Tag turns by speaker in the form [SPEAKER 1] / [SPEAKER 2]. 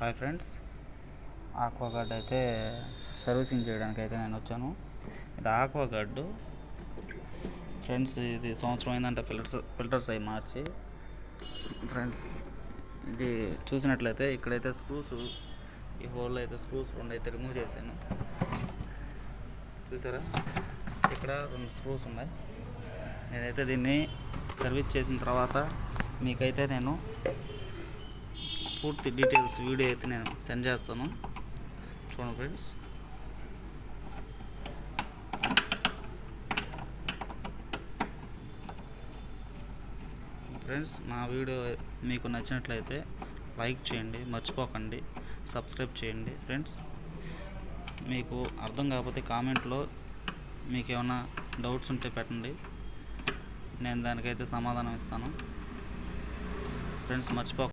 [SPEAKER 1] Hi friends, Aquaguard అయితే servicing చేయడానికి అయితే నేను వచ్చాను. ఇది ఆక్వాగార్డ్ ఫ్రెండ్స్. ఇది సంవత్సరం అయిందంటే ఫిల్టర్స్ అవి మార్చి ఫ్రెండ్స్. ఇది చూసినట్లయితే ఇక్కడైతే స్క్రూస్, ఈ హోల్లో అయితే స్క్రూస్ రెండు అయితే రిమూవ్ చేశాను. చూసారా, ఇక్కడ 2 స్క్రూస్ ఉన్నాయి. నేనైతే దీన్ని సర్వీస్ చేసిన తర్వాత మీకైతే నేను పూర్తి డీటెయిల్స్ వీడియో అయితే నేను సెండ్ చేస్తాను. చూడండి ఫ్రెండ్స్, నా వీడియో మీకు నచ్చినట్లయితే లైక్ చేయండి, మర్చిపోకండి, సబ్స్క్రైబ్ చేయండి. ఫ్రెండ్స్, మీకు అర్థం కాకపోతే కామెంట్లో మీకు ఏమైనా డౌట్స్ ఉంటే పెట్టండి, నేను దానికైతే సమాధానం ఇస్తాను. ఫ్రెండ్స్, మర్చిపోకండి.